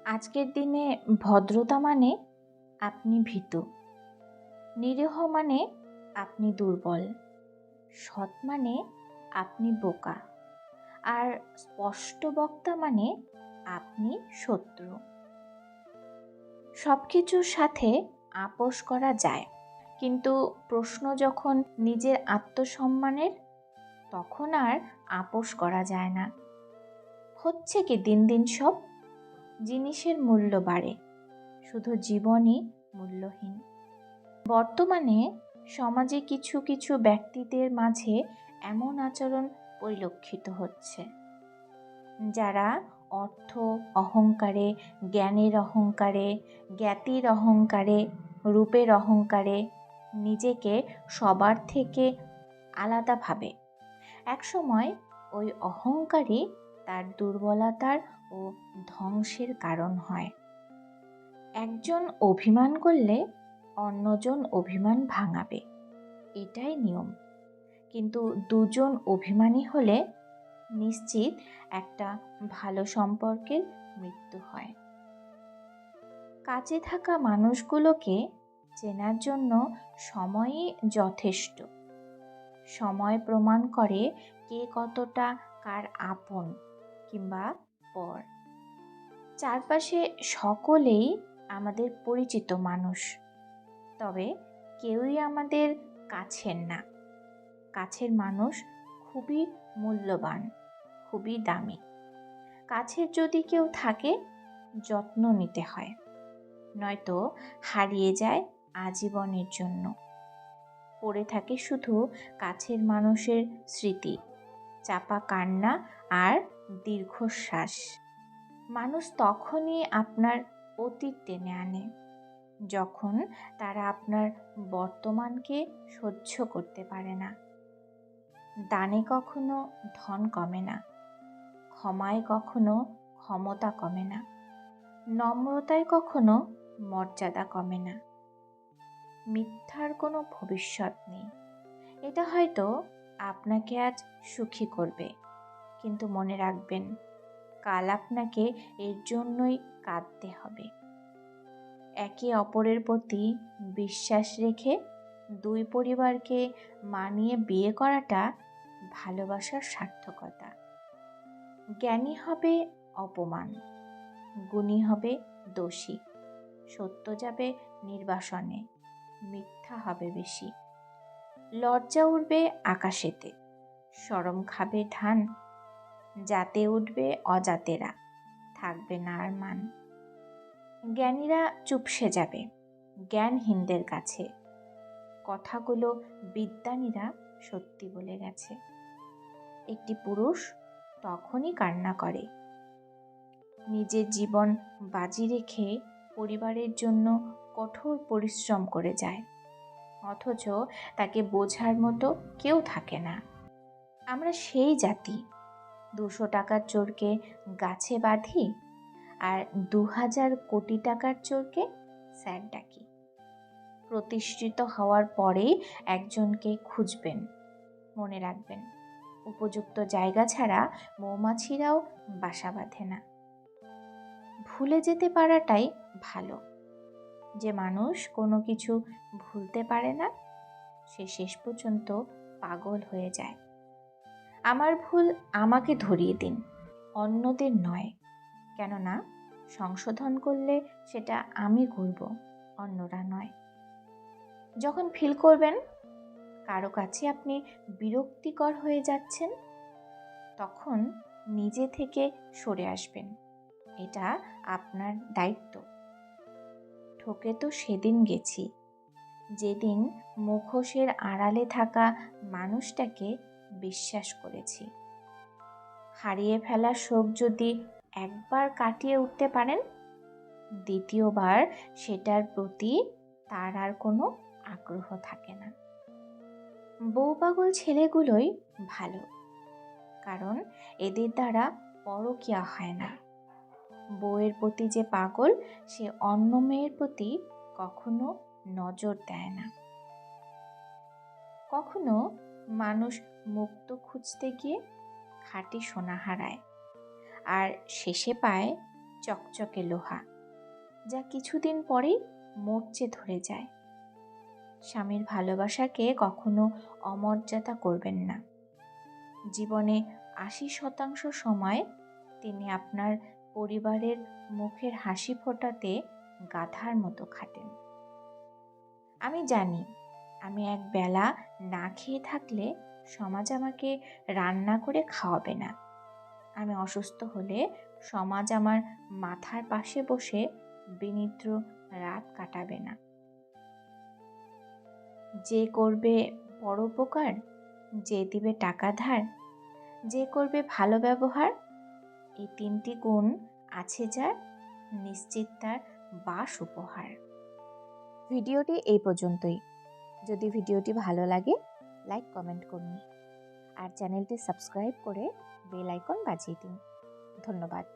আজকের দিনে ভদ্রতা মানে আপনি ভীতু, নিরীহ মানে আপনি দুর্বল, সৎ মানে আপনি বোকা, আর স্পষ্ট বক্তা মানে আপনি শত্রু। সব কিছুর সাথে আপোষ করা যায়, কিন্তু প্রশ্ন যখন নিজের আত্মসম্মানের, তখন আর আপোষ করা যায় না। হচ্ছে কি দিন দিন সব জিনিসের মূল্য বাড়ে, শুধু জীবনই মূল্যহীন। বর্তমানে সমাজে কিছু কিছু ব্যক্তিদের মাঝে এমন আচরণ পরিলক্ষিত হচ্ছে, যারা অর্থ অহংকারে, জ্ঞানের অহংকারে, জ্ঞাতির অহংকারে, রূপের অহংকারে নিজেকে সবার থেকে আলাদা ভাবে। একসময় ওই অহংকারই তার দুর্বলতার ও ধ্বংসের কারণ হয়। একজন অভিমান করলে অন্যজন অভিমান ভাঙাবে, এটাই নিয়ম। কিন্তু দুজন অভিমানী হলে নিশ্চিত একটা ভালো সম্পর্কের মৃত্যু হয়। কাছে থাকা মানুষগুলোকে চেনার জন্য সময়ই যথেষ্ট। সময় প্রমাণ করে কে কতটা কার আপন কিংবা পর। চারপাশে সকলেই আমাদের পরিচিত মানুষ, তবে কেউই আমাদের কাছের না। কাছের মানুষ খুবই মূল্যবান, খুবই দামি। কাছের যদি কেউ থাকে, যত্ন নিতে হয়, নয়তো হারিয়ে যায় আজীবনের জন্য। পড়ে থাকে শুধু কাছের মানুষের স্মৃতি, চাপা কান্না আর দীর্ঘশ্বাস। মানুষ তখনই আপনার অতীত টেনে আনে, যখন তারা আপনার বর্তমানকে সহ্য করতে পারে না। দানে কখনো ধন কমে না, ক্ষমায় কখনো ক্ষমতা কমে না, নম্রতায় কখনো মর্যাদা কমে না। মিথ্যার কোনো ভবিষ্যৎ নেই। এটা হয়তো আপনাকে আজ সুখী করবে, কিন্তু মনে রাখবেন, কাল আপনাকে এর জন্যই কাঁদতে হবে। একে অপরের প্রতি বিশ্বাস রেখে দুই পরিবারকে মানিয়ে বিয়ে করাটা ভালোবাসার সার্থকতা। জ্ঞানী হবে অপমান, গুণী হবে দোষী, সত্য যাবে নির্বাসনে, মিথ্যা হবে বেশি। লজ্জা উঠবে আকাশেতে, শরম খাবে ধান, জাতে উঠবে অজাতেরা, থাকবে না আর মান। জ্ঞানীরা চুপসে যাবে জ্ঞানহীনদের কাছে, কথাগুলো বিদ্বানীরা সত্যি বলে গেছে। একটি পুরুষ তখনই কান্না করে, নিজের জীবন বাজি রেখে পরিবারের জন্য কঠোর পরিশ্রম করে যায়, অথচ তাকে বোঝার মতো কেউ থাকে না। আমরা সেই জাতি 200 টাকার চোরকে গাছে বাঁধি, আর 2000 কোটি টাকার চোরকে স্যার ডাকি। প্রতিষ্ঠিত হওয়ার পরেই একজনকে খুঁজবেন, মনে রাখবেন, উপযুক্ত জায়গা ছাড়া মৌমাছিরাও বাসা বাঁধে না। ভুলে যেতে পারাটাই ভালো। যে মানুষ কোনো কিছু ভুলতে পারে না, সে শেষ পর্যন্ত পাগল হয়ে যায়। আমার ভুল আমাকে ধরিয়ে দিন, অন্যদের নয়। কেননা সংশোধন করলে সেটা আমি করব, অন্যরা নয়। যখন ফিল করবেন কারো কাছে আপনি বিরক্তিকর হয়ে যাচ্ছেন, তখন নিজে থেকে সরে আসবেন। এটা আপনার দায়িত্ব। ঠকে তো সেদিন গেছি, যেদিন মুখোশের আড়ালে থাকা মানুষটাকে বিশ্বাস করেছি। হারিয়ে ফেলা শোক যদি একবার কাটিয়ে উঠতে পারেন, দ্বিতীয়বার সেটার প্রতি তার আর কোনো আগ্রহ থাকে না। বউ পাগল ছেলেগুলোই ভালো, কারণ এদের দ্বারা পরকীয়া হয় না। বউয়ের প্রতি যে পাগল, সে অন্য মেয়ের প্রতি কখনো নজর দেয় না। কখনো মানুষ মুক্ত খুঁজতে গিয়ে খাঁটি সোনা হারায়, আর শেষে পায় চকচকে লোহা, যা কিছুদিন পরেই মরচে ধরে যায়। স্বামীর ভালোবাসাকে কখনো অমর্যাদা করবেন না। জীবনে ৮০% সময় তিনি আপনার পরিবারের মুখের হাসি ফোটাতে গাধার মতো খাটেন। আমি জানি, আমি এক বেলা না খেয়ে থাকলে সমাজ আমাকে রান্না করে খাওয়াবে না। আমি অসুস্থ হলে সমাজ আমার মাথার পাশে বসে বিনিদ্র রাত কাটাবে না। যে করবে পরোপকার, যে দিবে টাকা ধার, যে করবে ভালো ব্যবহার, এই ৩টি গুণ আছে যার, নিশ্চিত তার বাস উপহার। ভিডিওটি এই পর্যন্তই। যদি ভিডিওটি ভালো লাগে লাইক কমেন্ট করুন আর চ্যানেলটি সাবস্ক্রাইব করে বেল আইকন বাজিয়ে দিন। ধন্যবাদ।